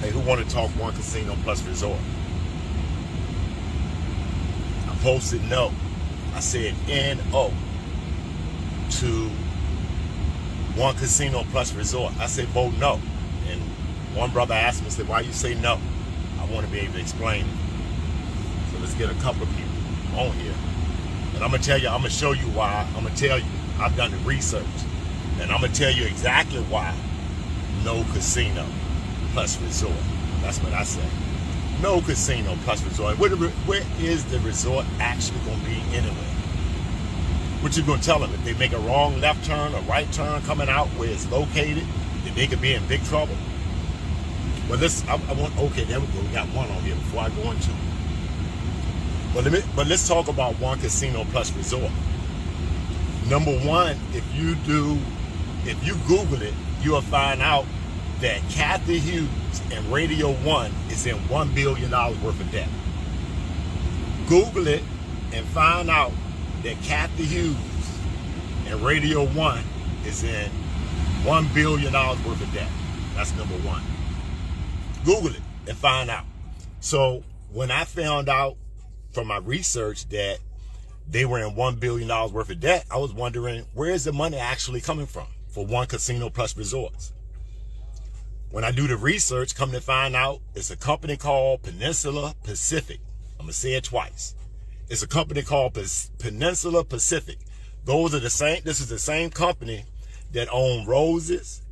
Hey, who want to talk One Casino Plus Resort? I posted no. I said N-O to One Casino Plus Resort. I said vote no. And one brother asked me, said, why you say no? I want to be able to explain it. So let's get a couple of people on here. And I'm going to tell you, I'm going to show you why. I'm going to tell you, I've done the research. And I'm going to tell you exactly why no casino plus resort. That's what I say. No casino plus resort. Where is the resort actually going to be anyway? What you going to tell them? If they make a wrong left turn or right turn coming out where it's located, that they could be in big trouble? Well, okay, there we go. We got one on here before I go into it. But let's talk about One Casino Plus Resort. Number one, if you Google it, you'll find out that Kathy Hughes and Radio One is in $1 billion worth of debt. Google it and find out that Kathy Hughes and Radio One is in $1 billion worth of debt. That's number one. Google it and find out. So when I found out from my research that they were in $1 billion worth of debt, I was wondering, where is the money actually coming from for One Casino Plus Resorts? When I do the research, come to find out, it's a company called Peninsula Pacific. I'm going to say it twice. It's a company called Peninsula Pacific. This is the same company that own Roses.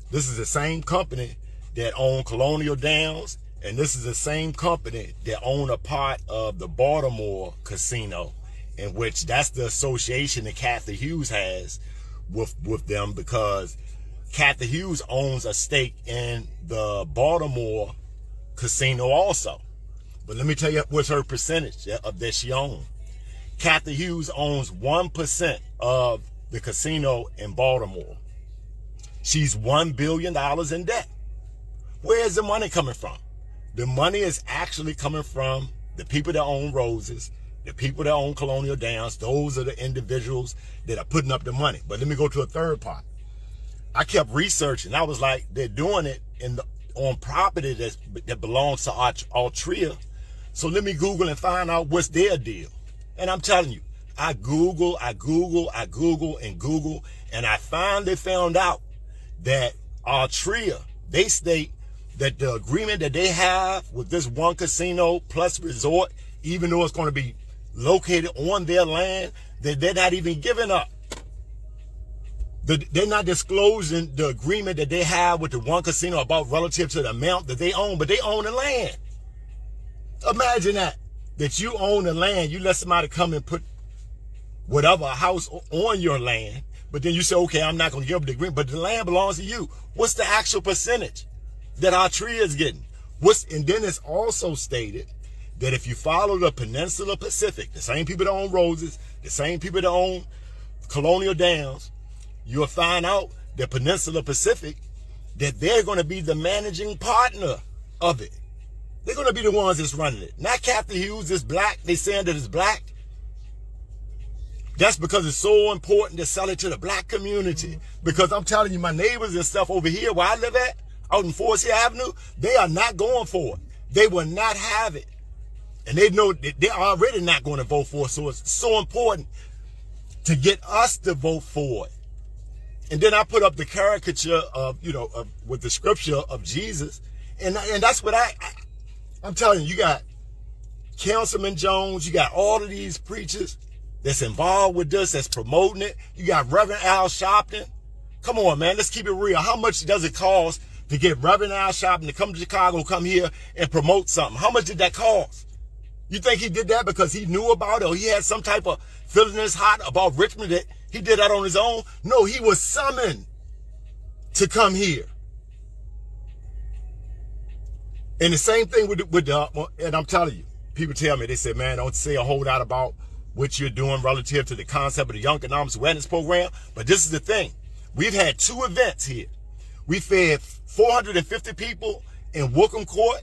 This is the same company that own Colonial Downs. And this is the same company that own a part of the Baltimore casino, in which that's the association that Kathy Hughes has with them, because Kathy Hughes owns a stake in the Baltimore casino also. But let me tell you what's her percentage of that she owns. Kathy Hughes owns 1% of the casino in Baltimore. She's $1 billion in debt. Where is the money coming from? The money is actually coming from the people that own Roses, the people that own Colonial Downs. Those are the individuals that are putting up the money. But let me go to a third part. I kept researching. I was like, they're doing it on property that belongs to Altria. So let me Google and find out what's their deal. And I'm telling you, I Google, and I finally found out that Altria, they state that the agreement that they have with this One Casino Plus Resort, even though it's going to be located on their land, that they're not even giving up. They're not disclosing the agreement that they have with the One Casino about relative to the amount that they own, but they own the land. Imagine that you own the land, you let somebody come and put whatever house on your land, but then you say, okay, I'm not going to give up the agreement, but the land belongs to you. What's the actual percentage that our tree is getting? And then it's also stated that if you follow the Peninsula Pacific, the same people that own Roses, the same people that own Colonial Downs, you'll find out that Peninsula Pacific, that they're going to be the managing partner of it. They're going to be the ones that's running it. Not Kathy Hughes is black. They saying that it's black. That's because it's so important to sell it to the black community. Because I'm telling you, my neighbors and stuff over here where I live at, out in Forest Hill Avenue, they are not going for it. They will not have it. And they know that they're already not going to vote for it. So it's so important to get us to vote for it. And then I put up the caricature of, with the scripture of Jesus. And that's what I'm telling you, you got Councilman Jones, you got all of these preachers that's involved with this, that's promoting it. You got Reverend Al Sharpton. Come on, man, let's keep it real. How much does it cost to get Reverend Al Sharpton to come to Chicago, come here and promote something? How much did that cost? You think he did that because he knew about it, or he had some type of feeling in his heart about Richmond that he did that on his own? No, he was summoned to come here. And the same thing and I'm telling you, people tell me, they say, man, don't say a whole lot about what you're doing relative to the concept of the Young Economics Awareness Program. But this is the thing. We've had 2 events here. We fed 450 people in Wookham Court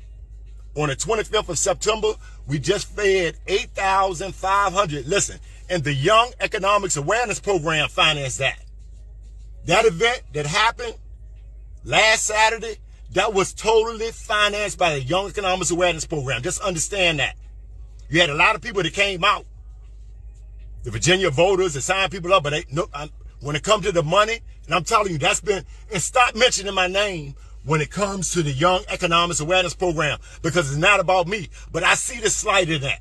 on the 25th of September. We just fed 8,500. Listen, and the Young Economics Awareness Program financed that. That event that happened last Saturday, that was totally financed by the Young Economics Awareness Program. Just understand that. You had a lot of people that came out, the Virginia voters that signed people up, but when it comes to the money, and I'm telling you, that's been, and stop mentioning my name when it comes to the Young Economics Awareness Program, because it's not about me, but I see the slight in that.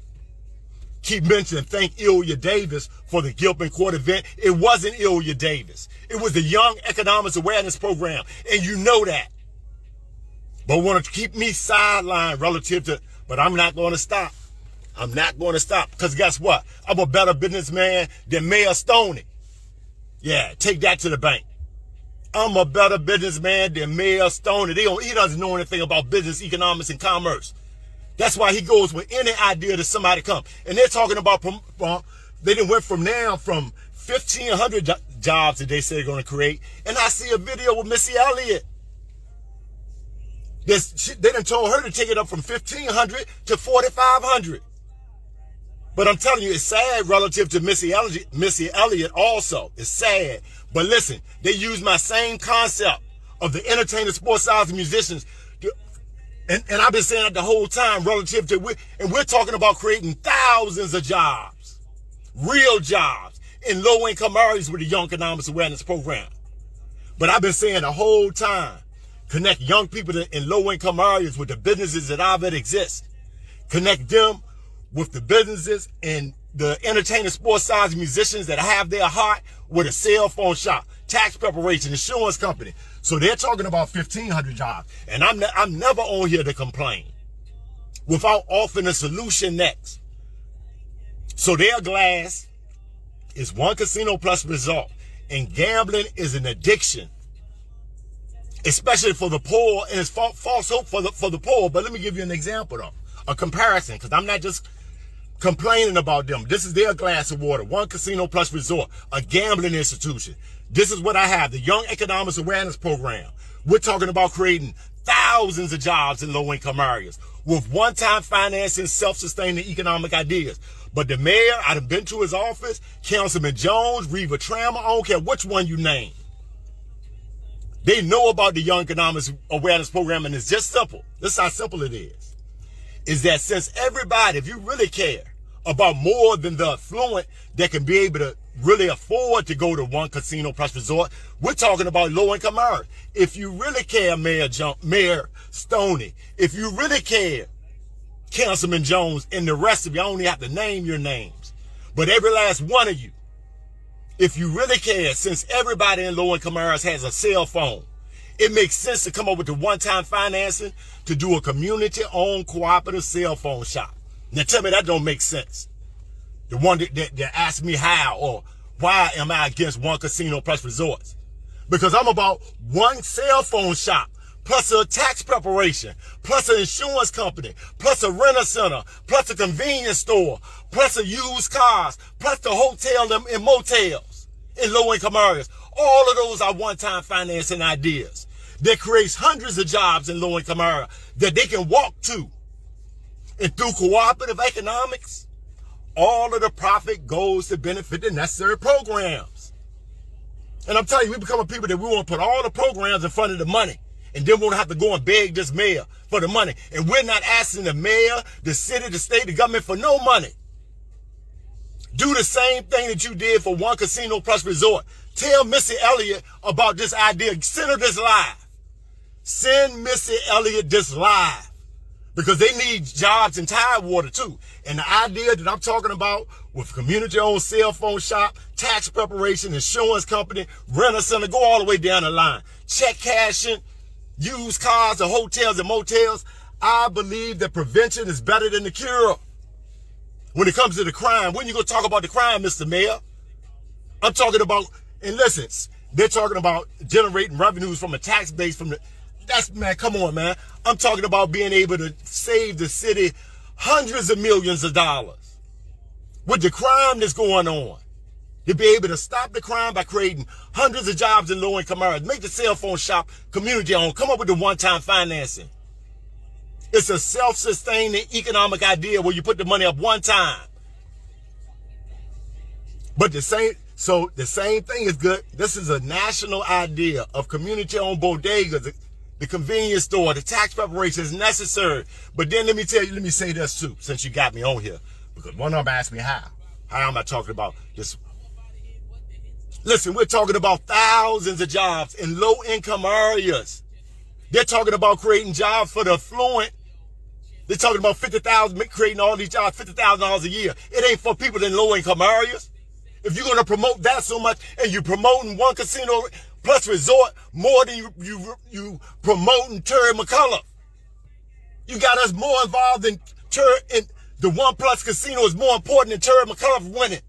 Keep mentioning, thank Ilya Davis for the Gilpin Court event. It wasn't Ilya Davis. It was the Young Economics Awareness Program, and you know that. But want to keep me sidelined relative to, but I'm not going to stop. I'm not going to stop, because guess what? I'm a better businessman than Mayor Stoney. Yeah, take that to the bank. I'm a better businessman than Mayor Stoney. He doesn't know anything about business, economics, and commerce. That's why he goes with any idea that somebody come. And they're talking about, they done went from 1,500 jobs that they say they're going to create. And I see a video with Missy Elliott. They done told her to take it up from 1,500 to 4,500. But I'm telling you, it's sad relative to Missy Elliott also. It's sad. But listen, they use my same concept of the entertainers, sports stars, and musicians. And I've been saying that the whole time relative to, and we're talking about creating thousands of jobs, real jobs, in low-income areas with the Young Economics Awareness Program. But I've been saying the whole time, connect young people in low-income areas with the businesses that already exist. Connect them with the businesses and the entertainers, sports stars, and musicians that have their heart with a cell phone shop, tax preparation, insurance company. So they're talking about 1,500 jobs. And I'm never on here to complain without offering a solution next. So their glass is one casino plus result. And gambling is an addiction, especially for the poor, and it's false hope for the poor. But let me give you an example though, a comparison, because I'm not just complaining about them. This is their glass of water. One casino plus resort, a gambling institution. This is what I have, the Young Economics Awareness Program. We're talking about creating thousands of jobs in low-income areas with one-time financing, self-sustaining economic ideas. But the mayor, I've been to his office, Councilman Jones, Reva Trammer, I don't care which one you name. They know about the Young Economics Awareness Program, and it's just simple. This is how simple it is. Is that since everybody, if you really care about more than the affluent that can be able to really afford to go to one casino plus resort, we're talking about low-income areas. If you really care, Mayor Stoney, if you really care, Councilman Jones, and the rest of you, I only have to name your names, but every last one of you, if you really care, since everybody in low-income areas has a cell phone, it makes sense to come up with the one-time financing to do a community-owned cooperative cell phone shop. Now tell me that don't make sense. The one that asked me how or why am I against one casino plus resorts? Because I'm about one cell phone shop, plus a tax preparation, plus an insurance company, plus a renter center, plus a convenience store, plus a used cars, plus the hotel and motels in low-income areas. All of those are one-time financing ideas that creates hundreds of jobs in low-income areas that they can walk to. And through cooperative economics, all of the profit goes to benefit the necessary programs. And I'm telling you, we become a people that we want to put all the programs in front of the money. And then we won't have to go and beg this mayor for the money. And we're not asking the mayor, the city, the state, the government for no money. Do the same thing that you did for one casino plus resort. Tell Missy Elliott about this idea. Send her this live. Send Missy Elliott this live. Because they need jobs in Tidewater too. And the idea that I'm talking about with community-owned cell phone shop, tax preparation, insurance company, renter center, go all the way down the line. Check cashing, used cars, and hotels and motels. I believe that prevention is better than the cure. When it comes to the crime, when you going to talk about the crime, Mr. Mayor? I'm talking about, and listen, they're talking about generating revenues from a tax base from the, that's, man, come on, man. I'm talking about being able to save the city hundreds of millions of dollars with the crime that's going on. To be able to stop the crime by creating hundreds of jobs in low-income areas. Make the cell phone shop community-owned. Come up with the one-time financing. It's a self-sustaining economic idea where you put the money up one time. But the same, So the same thing is good. This is a national idea of community-owned bodegas, the convenience store, the tax preparation is necessary. But then let me say this too, since you got me on here, because one of them asked me how am I talking about this? Listen, we're talking about thousands of jobs in low-income areas. They're talking about creating jobs for the affluent. They're talking about 50,000, creating all these jobs, $50,000 a year. It ain't for people in low-income areas. If you're going to promote that so much, and you're promoting one casino plus resort more than you promoting Terry McCullough. You got us more involved in the one plus casino is more important than Terry McCullough winning.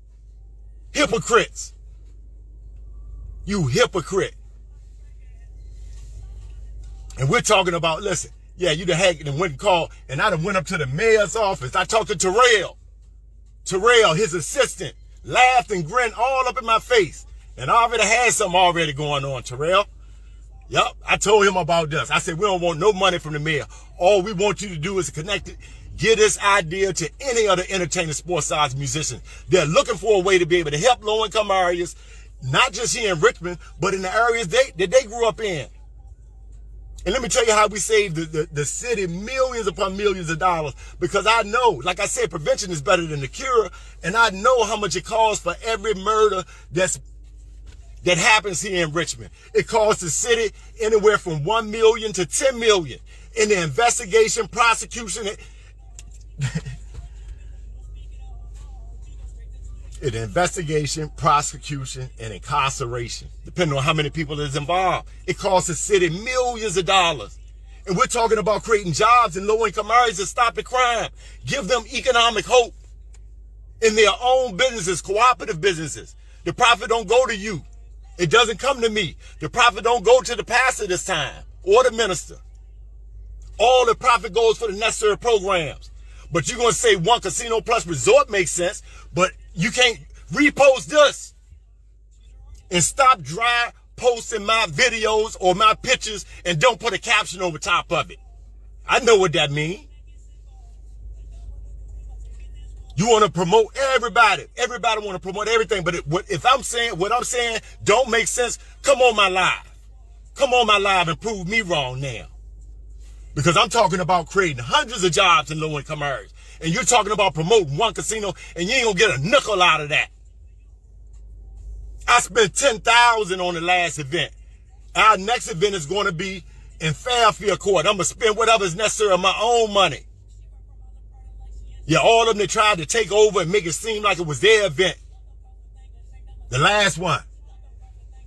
Hypocrites. You hypocrite. And we're talking about, listen, yeah, you the hack and went and called, and I done went up to the mayor's office. I talked to Terrell, his assistant, laughed and grinned all up in my face. And I already had something already going on, Terrell. Yup, I told him about this. I said, we don't want no money from the mayor. All we want you to do is connect it, get this idea to any other entertainment, sports size musicians. They're looking for a way to be able to help low-income areas, not just here in Richmond, but in the areas that they grew up in. And let me tell you how we saved the city millions upon millions of dollars, because I know, like I said, prevention is better than the cure, and I know how much it costs for every murder that happens here in Richmond. It costs the city anywhere from $1 million to $10 million in the investigation, prosecution, and incarceration, depending on how many people is involved. It costs the city millions of dollars. And we're talking about creating jobs in low-income areas to stop the crime, give them economic hope in their own businesses, cooperative businesses. The profit don't go to you. It doesn't come to me. The profit don't go to the pastor this time or the minister. All the profit goes for the necessary programs. But you're going to say one casino plus resort makes sense, but you can't repost this and stop dry posting my videos or my pictures and don't put a caption over top of it. I know what that means. You want to promote everybody. Everybody want to promote everything. But if I'm saying what I'm saying don't make sense, come on my live. Come on my live and prove me wrong now. Because I'm talking about creating hundreds of jobs in low-income areas. And you're talking about promoting one casino, and you ain't going to get a nickel out of that. I spent $10,000 on the last event. Our next event is going to be in Fairfield Court. I'm going to spend whatever is necessary of my own money. Yeah, all of them, they tried to take over and make it seem like it was their event. The last one.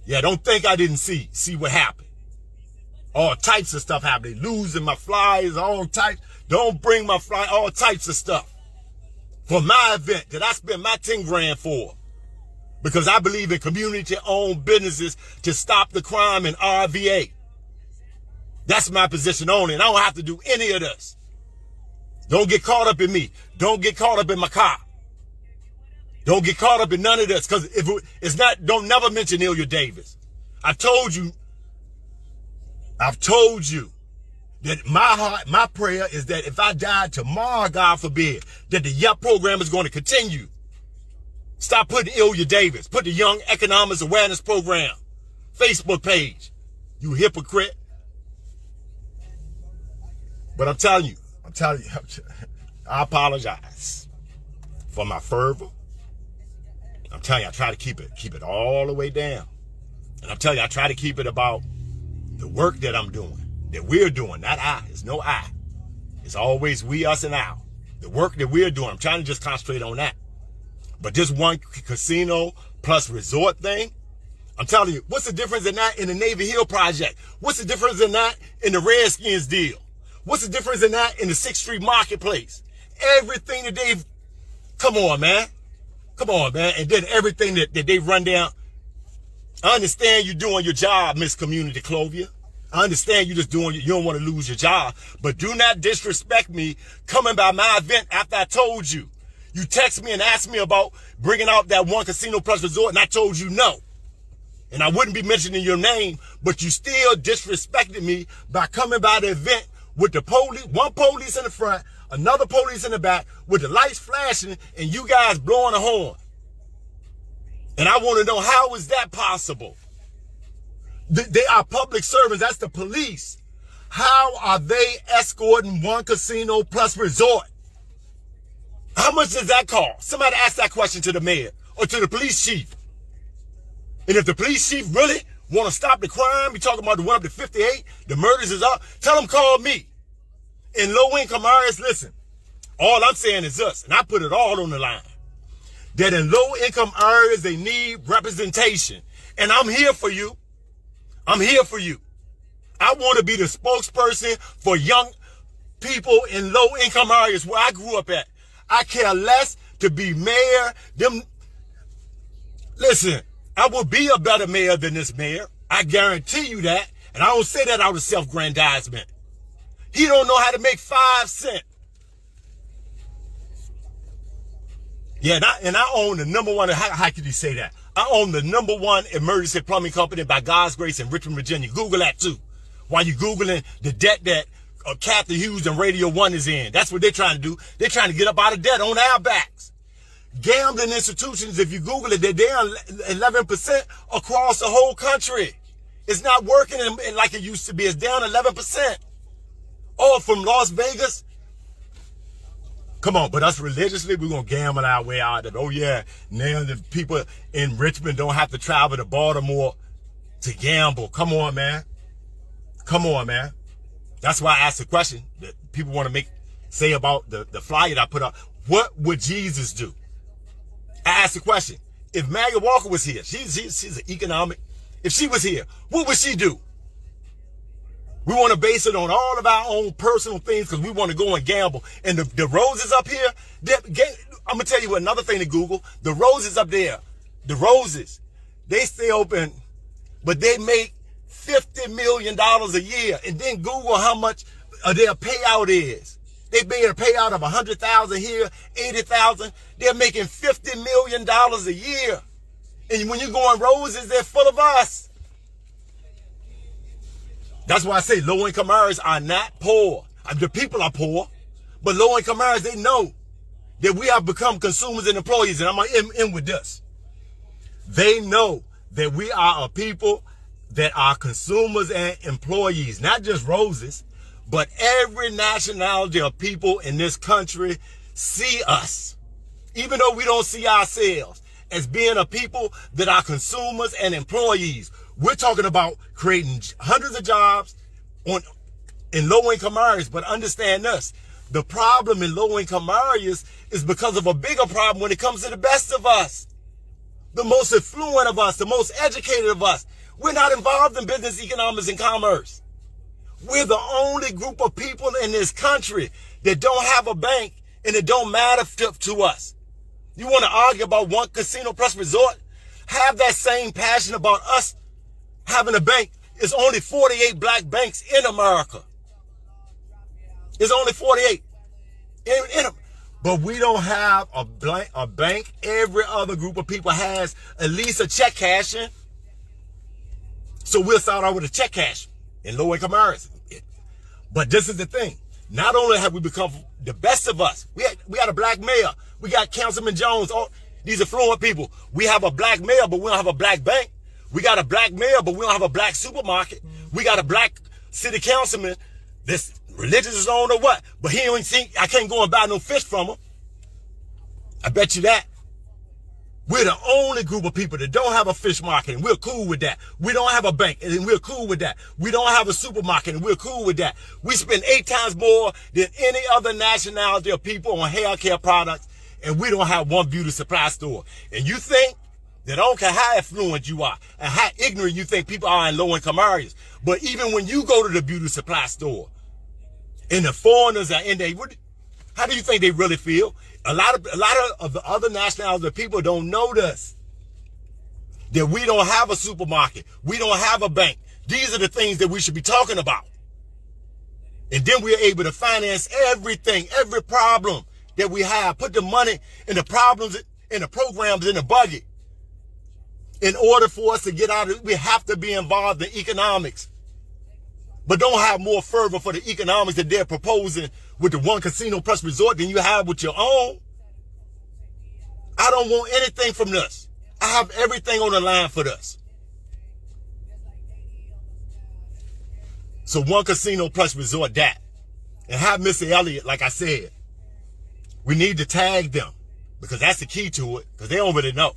Yeah, don't think I didn't see what happened. All types of stuff happening. Losing my flyers, all types. Don't bring my fly, all types of stuff. For my event that I spent my 10 grand for. Because I believe in community-owned businesses to stop the crime in RVA. That's my position on it. I don't have to do any of this. Don't get caught up in me. Don't get caught up in my car. Don't get caught up in none of this. Because if it's not, don't never mention Ilya Davis. I've told you that my prayer is that if I die tomorrow, God forbid, that the YEP program is going to continue. Stop putting Ilya Davis. Put the Young Economics Awareness Program Facebook page. You hypocrite. But I'm telling you, I apologize for my fervor. I'm telling you, I try to keep it all the way down. And I'm telling you, I try to keep it about the work that I'm doing, that we're doing, not I. It's no I. It's always we, us, and our. The work that we're doing, I'm trying to just concentrate on that. But this one casino plus resort thing, I'm telling you, what's the difference in that in the Navy Hill project? What's the difference in that in the Redskins deal? What's the difference in that in the 6th Street Marketplace? Everything that they've, come on, man. And then everything that they've run down. I understand you doing your job, Miss Community Clovia. I understand you just doing, you don't want to lose your job. But do not disrespect me coming by my event after I told you. You text me and asked me about bringing out that one casino plus resort, and I told you no. And I wouldn't be mentioning your name, but you still disrespected me by coming by the event with the police, one police in the front, another police in the back, with the lights flashing, and you guys blowing a horn. And I want to know, how is that possible? They are public servants. That's the police. How are they escorting one casino plus resort? How much does that cost? Somebody ask that question to the mayor or to the police chief. And if the police chief really want to stop the crime, we talking about the one up to 58, the murders is up, tell them call me. In low-income areas, listen, all I'm saying is this, and I put it all on the line, that in low-income areas, they need representation. And I'm here for you. I'm here for you. I want to be the spokesperson for young people in low-income areas where I grew up at. I care less to be mayor. Listen, I will be a better mayor than this mayor. I guarantee you that. And I don't say that out of self-grandizement. He don't know how to make 5 cents. Yeah, and I own the #1, how could you say that? I own the #1 emergency plumbing company by God's grace in Richmond, Virginia. Google that too. While you're Googling the debt that Kathy Hughes and Radio 1 is in. That's what they're trying to do. They're trying to get up out of debt on our backs. Gambling institutions, if you Google it, they're down 11% across the whole country. It's not working like it used to be. It's down 11%. Oh, from Las Vegas? Come on, but us religiously, we're going to gamble our way out of it. Oh, yeah, now the people in Richmond don't have to travel to Baltimore to gamble. Come on, man. Come on, man. That's why I asked the question that people want to say about the flyer that I put up. What would Jesus do? I asked the question. If Maggie Walker was here, she's an economic. If she was here, what would she do? We want to base it on all of our own personal things because we want to go and gamble. And the roses up here, I'm going to tell you another thing to Google. The roses up there, the roses, they stay open, but they make $50 million a year. And then Google how much their payout is. They made a payout of $100,000 here, $80,000. They're making $50 million a year. And when you go on roses, they're full of us. That's why I say low-income areas are not poor. The people are poor, but low-income areas, they know that we have become consumers and employees. And I'm going to end with this. They know that we are a people that are consumers and employees, not just roses, but every nationality of people in this country see us, even though we don't see ourselves as being a people that are consumers and employees. We're talking about creating hundreds of jobs in low-income areas, but understand this. The problem in low-income areas is because of a bigger problem when it comes to the best of us, the most affluent of us, the most educated of us. We're not involved in business, economics, and commerce. We're the only group of people in this country that don't have a bank, and it don't matter to us. You want to argue about one casino plus resort? Have that same passion about us having a bank. It's only 48 black banks in America. It's only 48. But we don't have a bank. Every other group of people has at least a check cashing. So we'll start out with a check cash in low-income areas. But this is the thing. Not only have we become the best of us, we had a black mayor. We got Councilman Jones. All these affluent people. We have a black mayor, but we don't have a black bank. We got a black mayor, but we don't have a black supermarket. We got a black city councilman that's religious on or what. But he don't think I can't go and buy no fish from him. I bet you that. We're the only group of people that don't have a fish market, and we're cool with that. We don't have a bank, and we're cool with that. We don't have a supermarket, and we're cool with that. We spend 8 times more than any other nationality of people on hair care products, and we don't have one beauty supply store. And you think that I don't care how affluent you are and how ignorant you think people are in low-income areas, but even when you go to the beauty supply store and the foreigners are in there, how do you think they really feel? A lot of the other nationalities of people don't know this. That we don't have a supermarket. We don't have a bank. These are the things that we should be talking about. And then we're able to finance everything, every problem that we have. Put the money in the problems, in the programs, in the budget. In order for us to get out of it, we have to be involved in economics. But don't have more fervor for the economics that they're proposing with the one casino plus resort than you have with your own. I don't want anything from this. I have everything on the line for this. So One Casino Plus Resort that. And have Missy Elliott, like I said, we need to tag them because that's the key to it because they don't really know.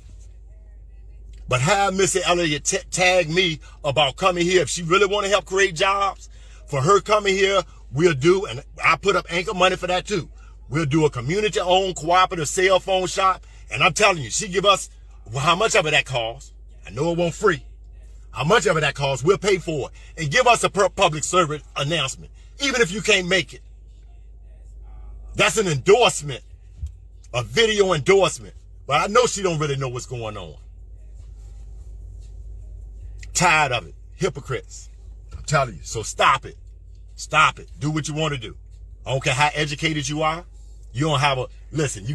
But have Missy Elliott tag me about coming here. If she really want to help create jobs, for her coming here, we'll do, and I put up anchor money for that too. We'll do a community-owned cooperative cell phone shop. And I'm telling you, she give us, well, how much of it that costs? I know it won't free. How much of it that costs, we'll pay for it. And give us a public service announcement, even if you can't make it. That's an endorsement, a video endorsement. But I know she don't really know what's going on. Tired of it. Hypocrites. I'm telling you. So stop it. Stop it. Do what you want to do. I don't care how educated you are. You don't have a, listen,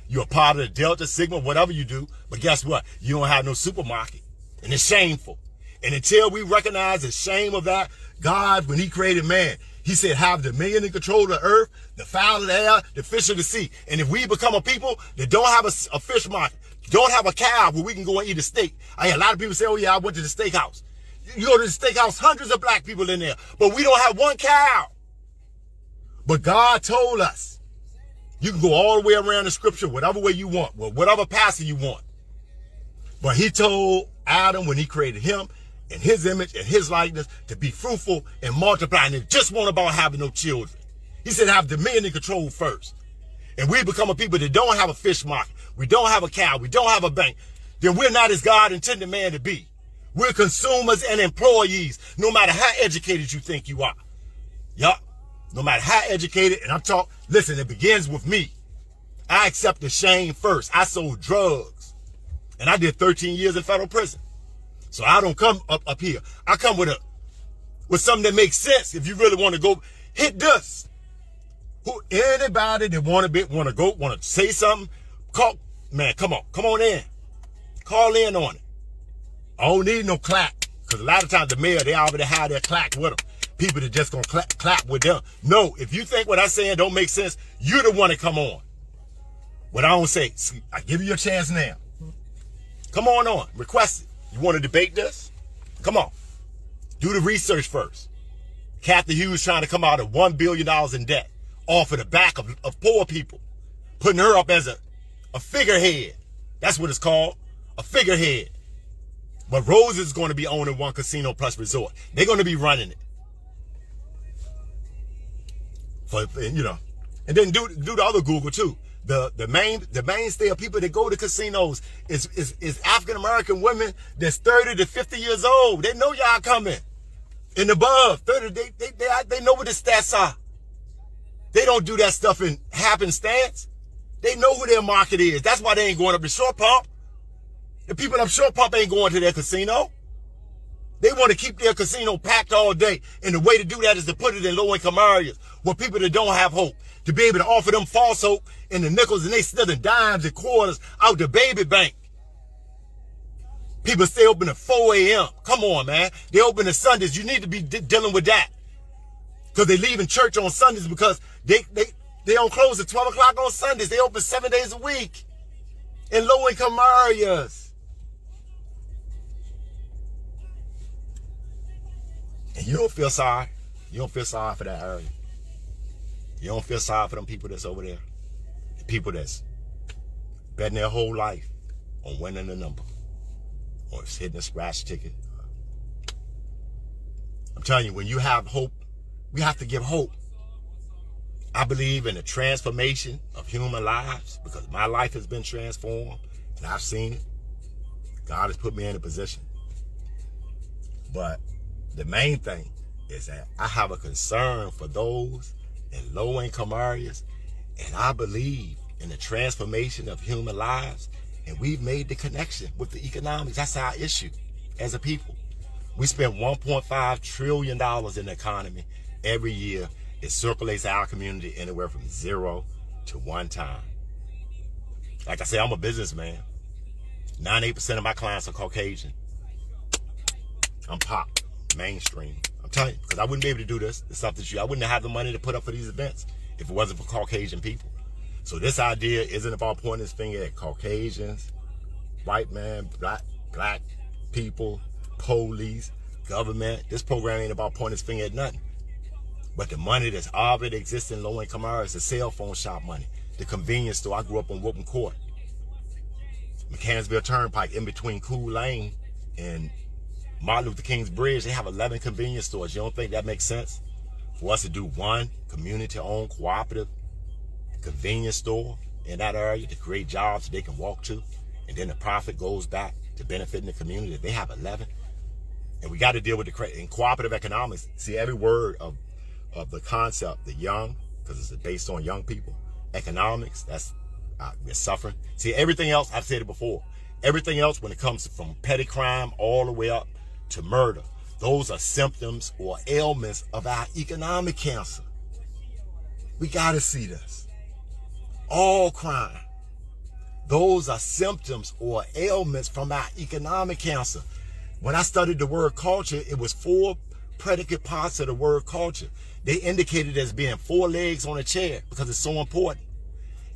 you're a part of the Delta, Sigma, whatever you do. But guess what? You don't have no supermarket. And it's shameful. And until we recognize the shame of that, God, when he created man, he said, have dominion and control of the earth, the fowl of the air, the fish of the sea. And if we become a people that don't have a fish market, don't have a cow where we can go and eat a steak. I hear a lot of people say, oh yeah, I went to the steakhouse. You go to the steakhouse, hundreds of black people in there, but we don't have one cow. But God told us, you can go all the way around the scripture, whatever way you want, whatever pastor you want. But he told Adam when he created him in his image and his likeness to be fruitful and multiply. And it just wasn't about having no children. He said have dominion and control first. And we become a people that don't have a fish market. We don't have a cow. We don't have a bank. Then we're not as God intended man to be. We're consumers and employees, no matter how educated you think you are. Yup. No matter how educated, and I'm talking, listen, it begins with me. I accept the shame first. I sold drugs. And I did 13 years in federal prison. So I don't come up here. I come with something that makes sense. If you really want to go hit this. Anybody that want to say something, call, man, come on in. Call in on it. I don't need no clap. Because a lot of times the mayor, they already have their clap with them. People that just gonna clap with them. No, if you think what I'm saying don't make sense, you're the one to come on. What I don't say, I give you a chance now. Come on, request it. You want to debate this? Come on. Do the research first. Kathy Hughes trying to come out of $1 billion in debt off of the back of poor people. Putting her up as a figurehead. That's what it's called. A figurehead. But Rose is going to be owning One Casino Plus Resort. They're going to be running it. And then do the other Google too. The mainstay of people that go to casinos is African American women that's 30 to 50 years old. They know y'all coming. And above 30, they know what the stats are. They don't do that stuff in happenstance. They know who their market is. That's why they ain't going up the short pump. The people up short pump ain't going to their casino. They want to keep their casino packed all day. And the way to do that is to put it in low-income areas where people that don't have hope, to be able to offer them false hope and the nickels and they stealing dimes and quarters out the baby bank. People stay open at 4 a.m. Come on, man. They open on Sundays. You need to be dealing with that. Because they leaving church on Sundays because they don't close at 12 o'clock on Sundays. They open 7 days a week in low-income areas. And you don't feel sorry. You don't feel sorry for that area. You don't feel sorry for them people that's over there. The people that's betting their whole life on winning the number. Or hitting a scratch ticket. I'm telling you, when you have hope, we have to give hope. I believe in the transformation of human lives because my life has been transformed and I've seen it. God has put me in a position. But the main thing is that I have a concern for those in low-income areas, and I believe in the transformation of human lives, and we've made the connection with the economics. That's our issue as a people. We spend $1.5 trillion in the economy every year. It circulates our community anywhere from 0 to 1 time. Like I say, I'm a businessman. 98% of my clients are Caucasian. I'm pop. Mainstream. I'm telling you, because I wouldn't be able to do this. It's something I wouldn't have the money to put up for these events if it wasn't for Caucasian people. So this idea isn't about pointing this finger at Caucasians white man, black people, police, government. This program ain't about pointing his finger at nothing. But the money that's already existing in low-income areas, the cell phone shop money, the convenience store. I grew up on Whooping Court, Mechanicsville Turnpike, in between Cool Lane and Martin Luther King's Bridge. They have 11 convenience stores. You don't think that makes sense? For us to do one community-owned cooperative convenience store in that area to create jobs they can walk to, and then the profit goes back to benefiting the community. They have 11. And we got to deal with in cooperative economics. See, every word of the concept, the young, because it's based on young people, economics, that's we're suffering. See, everything else, I've said it before, everything else when it comes from petty crime all the way up to murder, those are symptoms or ailments of our economic cancer. We got to see this. All crime, those are symptoms or ailments from our economic cancer. When I studied the word culture, it was 4 predicate parts of the word culture. They indicated as being 4 legs on a chair because it's so important.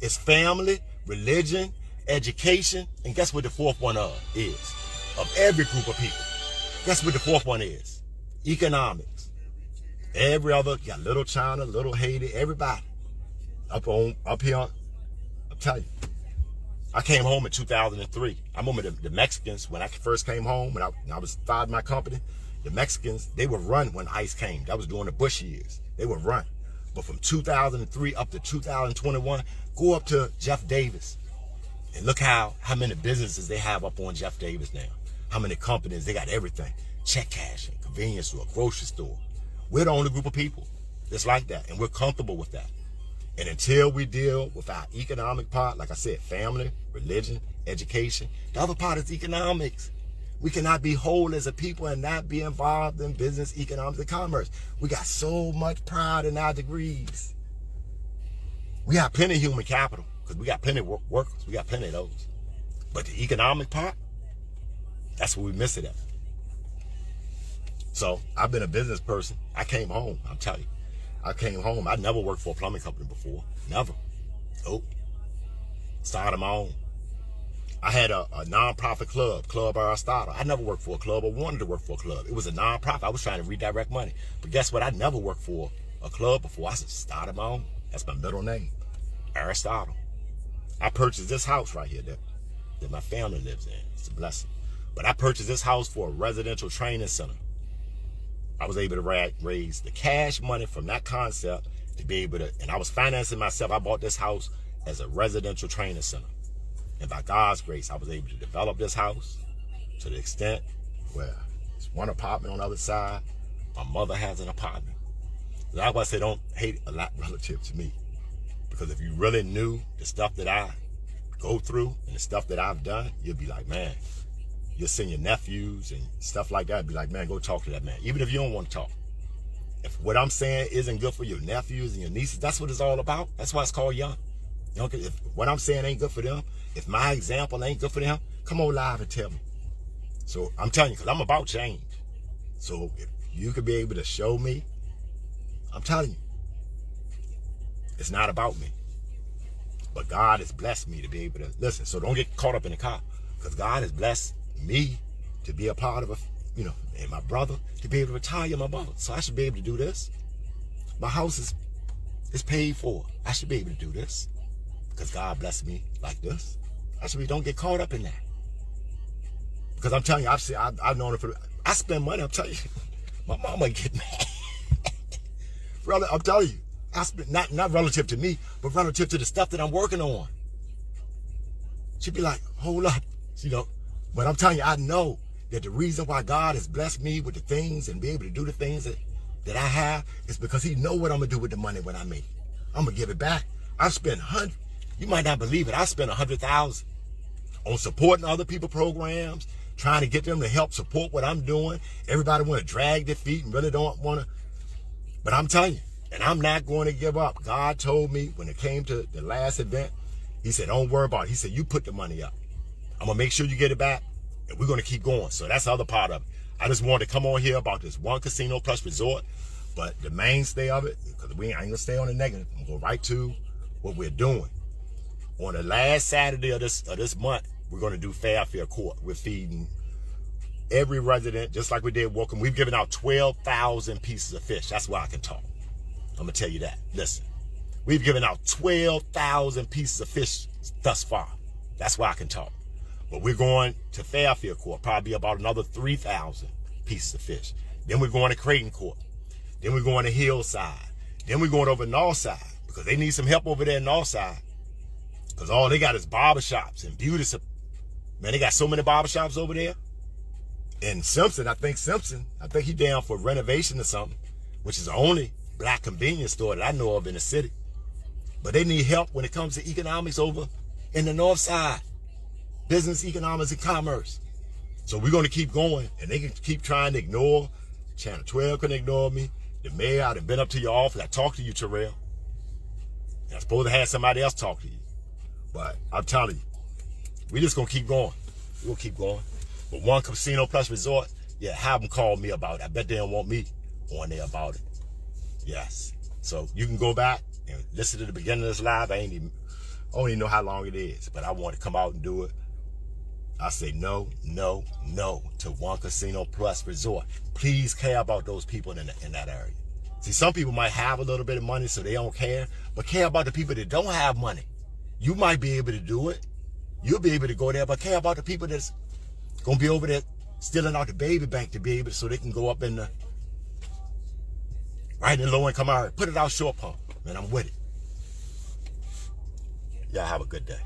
It's family, religion, education, and guess what the 4th one is? Of every group of people. Guess what the 4th one is? Economics. Every other, you got Little China, Little Haiti, everybody. Up here, I'm telling you. I came home in 2003. I remember the Mexicans, when I first came home, when I was starting my company, the Mexicans, they would run when ICE came. That was during the Bush years. They would run. But from 2003 up to 2021, go up to Jeff Davis and look how many businesses they have up on Jeff Davis now. How many companies, they got everything. Check cashing, convenience store, grocery store. We're the only group of people that's like that, and we're comfortable with that. And until we deal with our economic part, like I said, family, religion, education, the other part is economics. We cannot be whole as a people and not be involved in business, economics, and commerce. We got so much pride in our degrees. We got plenty of human capital because we got plenty of workers. We got plenty of those. But the economic part, that's where we miss it at. So I've been a business person. I came home, I'll tell you. I came home. I never worked for a plumbing company before. Never. Nope. Started my own. I had a non-profit club, Club Aristotle. I never worked for a club or wanted to work for a club. It was a non-profit. I was trying to redirect money. But guess what? I never worked for a club before. I started my own. That's my middle name, Aristotle. I purchased this house right here that my family lives in. It's a blessing. But I purchased this house for a residential training center. I was able to raise the cash money from that concept to be able to, and I was financing myself. I bought this house as a residential training center. And by God's grace, I was able to develop this house to the extent where it's one apartment on the other side. My mother has an apartment. That's why I say don't hate a lot relative to me. Because if you really knew the stuff that I go through and the stuff that I've done, you'd be like, man, you'll send your nephews and stuff like that. Be like, man, go talk to that man. Even if you don't want to talk. If what I'm saying isn't good for your nephews and your nieces, that's what it's all about. That's why it's called young. You know, if what I'm saying ain't good for them, if my example ain't good for them, come on live and tell me. So I'm telling you, because I'm about change. So if you could be able to show me, I'm telling you, it's not about me. But God has blessed me to be able to listen. So don't get caught up in the car, because God has blessed me to be a part of and my brother to be able to retire my brother. So I should be able to do this. My house is paid for. I should be able to do this because God blessed me like this. Don't get caught up in that. Because I'm telling you, I've known it I spend money. I'm telling you, my mama get mad. Brother, I'm telling you, I spend not relative to me, but relative to the stuff that I'm working on. She'd be like, hold up, But I'm telling you, I know that the reason why God has blessed me with the things and be able to do the things that I have is because he know what I'm going to do with the money when I make it. I'm going to give it back. I spent you might not believe it, I spent $100,000 on supporting other people's programs, trying to get them to help support what I'm doing. Everybody want to drag their feet and really don't want to. But I'm telling you, and I'm not going to give up. God told me when it came to the last event, he said, don't worry about it. He said, you put the money up. I'm going to make sure you get it back, and we're going to keep going. So that's the other part of it. I just wanted to come on here about this One Casino Plus Resort, but the mainstay of it, because I ain't going to stay on the negative. I'm going to go right to what we're doing. On the last Saturday of this month, we're going to do Fairfield Court. We're feeding every resident, just like we did Welcome. We've given out 12,000 pieces of fish. That's why I can talk. I'm going to tell you that. Listen, we've given out 12,000 pieces of fish thus far. That's why I can talk. But we're going to Fairfield Court, probably about another 3,000 pieces of fish. Then we're going to Creighton Court. Then we're going to Hillside. Then we're going over Northside, because they need some help over there in Northside. Because all they got is barbershops and beauty. Man, they got so many barbershops over there. And Simpson, I think he's down for renovation or something, which is the only black convenience store that I know of in the city. But they need help when it comes to economics over in the North Side. Business, economics, and commerce. So we're going to keep going, and they can keep trying to ignore. Channel 12 can ignore me. The mayor, I've been up to your office. I talked to you, Terrell. And I'm supposed to have somebody else talk to you. But I'm telling you, we just going to keep going. We'll keep going. But One Casino Plus Resort, yeah, have them call me about it. I bet they don't want me on there about it. Yes. So you can go back and listen to the beginning of this live. I don't even know how long it is, but I want to come out and do it. I say no, no, no to One Casino Plus Resort. Please care about those people in that area. See, some people might have a little bit of money, so they don't care, but care about the people that don't have money. You might be able to do it. You'll be able to go there, but care about the people that's going to be over there stealing out the baby bank to be able so they can go up in the right in low income area. Put it out short pump. Man, I'm with it. Y'all have a good day.